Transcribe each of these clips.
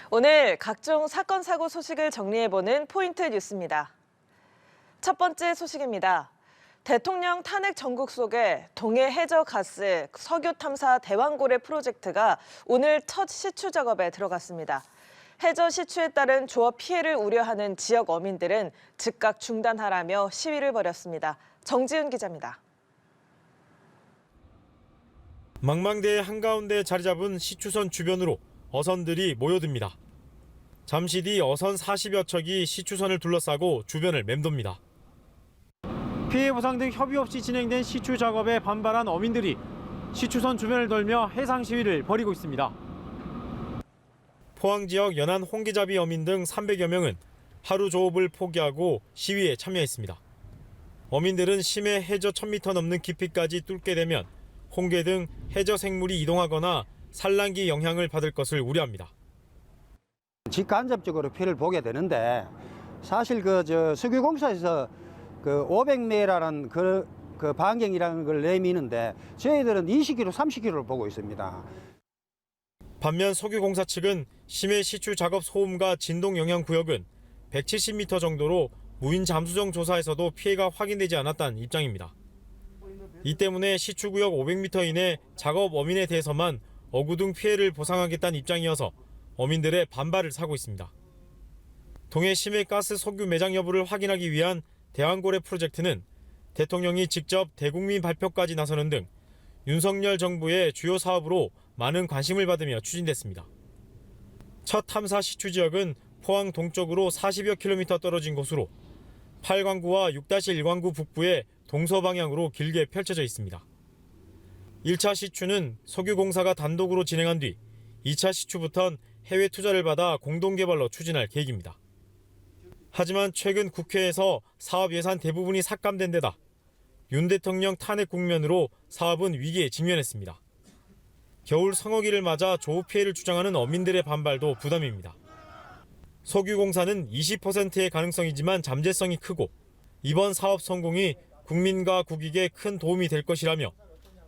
오늘 각종 사건, 사고 소식을 정리해보는 포인트 뉴스입니다. 첫 번째 소식입니다. 대통령 탄핵 전국 속에 동해 해저 가스 석유 탐사 대왕고래 프로젝트가 오늘 첫 시추 작업에 들어갔습니다. 해저 시추에 따른 조업 피해를 우려하는 지역 어민들은 즉각 중단하라며 시위를 벌였습니다. 정지은 기자입니다. 망망대해 한가운데 자리 잡은 시추선 주변으로 어선들이 모여듭니다. 잠시 뒤 어선 40여 척이 시추선을 둘러싸고 주변을 맴돕니다. 피해 보상 등 협의 없이 진행된 시추 작업에 반발한 어민들이 시추선 주변을 돌며 해상 시위를 벌이고 있습니다. 포항 지역 연안 홍기잡이 어민 등 300여 명은 하루 조업을 포기하고 시위에 참여했습니다. 어민들은 심해 해저 1000m 넘는 깊이까지 뚫게 되면 홍게 등 해저 생물이 이동하거나 산란기 영향을 받을 것을 우려합니다. 직간접적으로 피해를 보게 되는데 사실 석유공사에서 500m라는 그 반경이라는 걸 내미는데 저희들은 20km, 30km를 보고 있습니다. 반면 석유공사 측은 심해 시추 작업 소음과 진동 영향 구역은 170m 정도로 무인 잠수정 조사에서도 피해가 확인되지 않았다는 입장입니다. 이 때문에 시추구역 500m 이내 작업 어민에 대해서만 어구등 피해를 보상하겠다는 입장이어서 어민들의 반발을 사고 있습니다. 동해 심해 가스 석유 매장 여부를 확인하기 위한 대왕고래 프로젝트는 대통령이 직접 대국민 발표까지 나서는 등 윤석열 정부의 주요 사업으로 많은 관심을 받으며 추진됐습니다. 첫 탐사 시추 지역은 포항 동쪽으로 40여 킬로미터 떨어진 곳으로 8광구와 6-1광구 북부의 동서방향으로 길게 펼쳐져 있습니다. 1차 시추는 석유공사가 단독으로 진행한 뒤 2차 시추부턴 해외 투자를 받아 공동개발로 추진할 계획입니다. 하지만 최근 국회에서 사업 예산 대부분이 삭감된 데다 윤 대통령 탄핵 국면으로 사업은 위기에 직면했습니다. 겨울 성어기를 맞아 조업 피해를 주장하는 어민들의 반발도 부담입니다. 석유공사는 20%의 가능성이지만 잠재성이 크고 이번 사업 성공이 국민과 국익에 큰 도움이 될 것이라며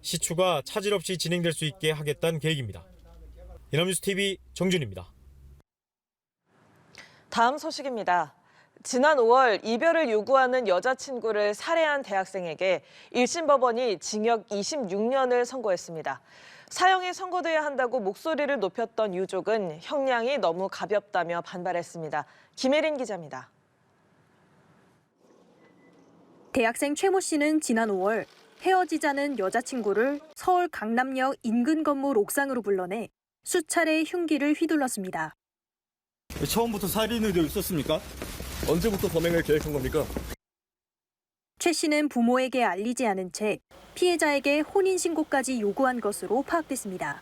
시추가 차질 없이 진행될 수 있게 하겠다는 계획입니다. 연합뉴스TV 정준입니다. 다음 소식입니다. 지난 5월 이별을 요구하는 여자친구를 살해한 대학생에게 1심 법원이 징역 26년을 선고했습니다. 사형이 선고돼야 한다고 목소리를 높였던 유족은 형량이 너무 가볍다며 반발했습니다. 김혜린 기자입니다. 대학생 최모 씨는 지난 5월 헤어지자는 여자친구를 서울 강남역 인근 건물 옥상으로 불러내 수차례 흉기를 휘둘렀습니다. 처음부터 살인 의도 있었습니까? 언제부터 범행을 계획한 겁니까? 최 씨는 부모에게 알리지 않은 채 피해자에게 혼인신고까지 요구한 것으로 파악됐습니다.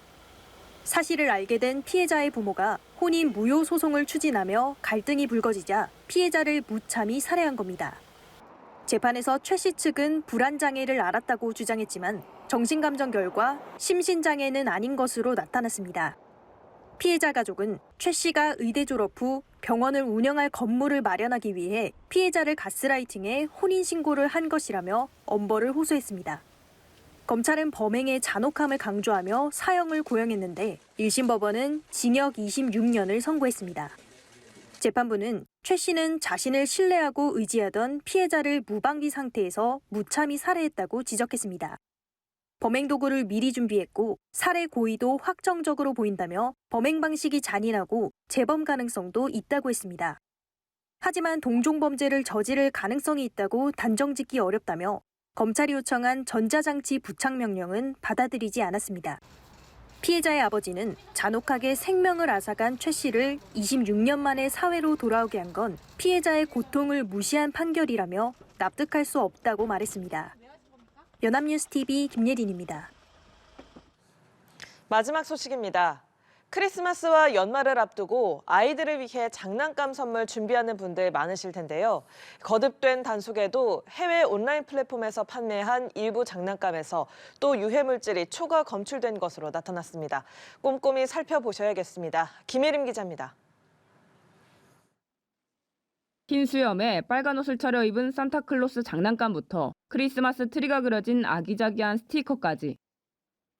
사실을 알게 된 피해자의 부모가 혼인 무효 소송을 추진하며 갈등이 불거지자 피해자를 무참히 살해한 겁니다. 재판에서 최 씨 측은 불안장애를 앓았다고 주장했지만 정신감정 결과 심신장애는 아닌 것으로 나타났습니다. 피해자 가족은 최 씨가 의대 졸업 후 병원을 운영할 건물을 마련하기 위해 피해자를 가스라이팅해 혼인신고를 한 것이라며 엄벌을 호소했습니다. 검찰은 범행의 잔혹함을 강조하며 사형을 고형했는데 1심 법원은 징역 26년을 선고했습니다. 재판부는 최 씨는 자신을 신뢰하고 의지하던 피해자를 무방비 상태에서 무참히 살해했다고 지적했습니다. 범행 도구를 미리 준비했고 살해 고의도 확정적으로 보인다며 범행 방식이 잔인하고 재범 가능성도 있다고 했습니다. 하지만 동종범죄를 저지를 가능성이 있다고 단정짓기 어렵다며 검찰이 요청한 전자장치 부착 명령은 받아들이지 않았습니다. 피해자의 아버지는 잔혹하게 생명을 앗아간 최 씨를 26년 만에 사회로 돌아오게 한 건 피해자의 고통을 무시한 판결이라며 납득할 수 없다고 말했습니다. 연합뉴스TV 김예린입니다. 마지막 소식입니다. 크리스마스와 연말을 앞두고 아이들을 위해 장난감 선물 준비하는 분들 많으실 텐데요. 거듭된 단속에도 해외 온라인 플랫폼에서 판매한 일부 장난감에서 또 유해물질이 초과 검출된 것으로 나타났습니다. 꼼꼼히 살펴보셔야겠습니다. 김혜림 기자입니다. 흰 수염에 빨간 옷을 차려입은 산타클로스 장난감부터 크리스마스 트리가 그려진 아기자기한 스티커까지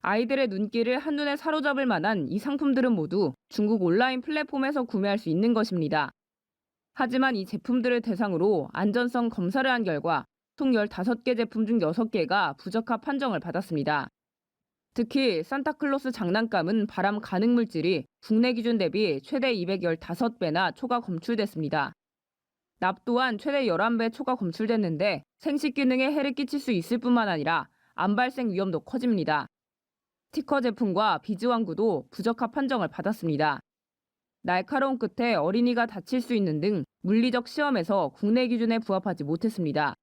아이들의 눈길을 한눈에 사로잡을 만한 이 상품들은 모두 중국 온라인 플랫폼에서 구매할 수 있는 것입니다. 하지만 이 제품들을 대상으로 안전성 검사를 한 결과 총 15개 제품 중 6개가 부적합 판정을 받았습니다. 특히 산타클로스 장난감은 발암 가능 물질이 국내 기준 대비 최대 215배나 초과 검출됐습니다. 납 또한 최대 11배 초과 검출됐는데 생식 기능에 해를 끼칠 수 있을 뿐만 아니라 암 발생 위험도 커집니다. 스티커 제품과 비즈왕구도 부적합 판정을 받았습니다. 날카로운 끝에 어린이가 다칠 수 있는 등 물리적 시험에서 국내 기준에 부합하지 못했습니다.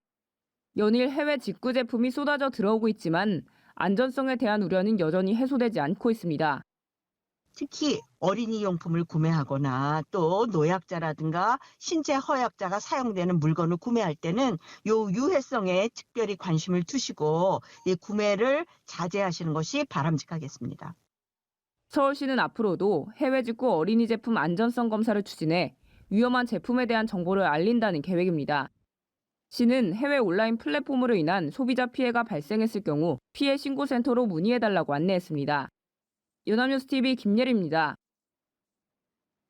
연일 해외 직구 제품이 쏟아져 들어오고 있지만 안전성에 대한 우려는 여전히 해소되지 않고 있습니다. 특히 어린이 용품을 구매하거나 또 노약자라든가 신체 허약자가 사용되는 물건을 구매할 때는 요 유해성에 특별히 관심을 두시고 이 구매를 자제하시는 것이 바람직하겠습니다. 서울시는 앞으로도 해외 직구 어린이 제품 안전성 검사를 추진해 위험한 제품에 대한 정보를 알린다는 계획입니다. 시는 해외 온라인 플랫폼으로 인한 소비자 피해가 발생했을 경우 피해 신고센터로 문의해달라고 안내했습니다. 연합뉴스TV 김예리입니다.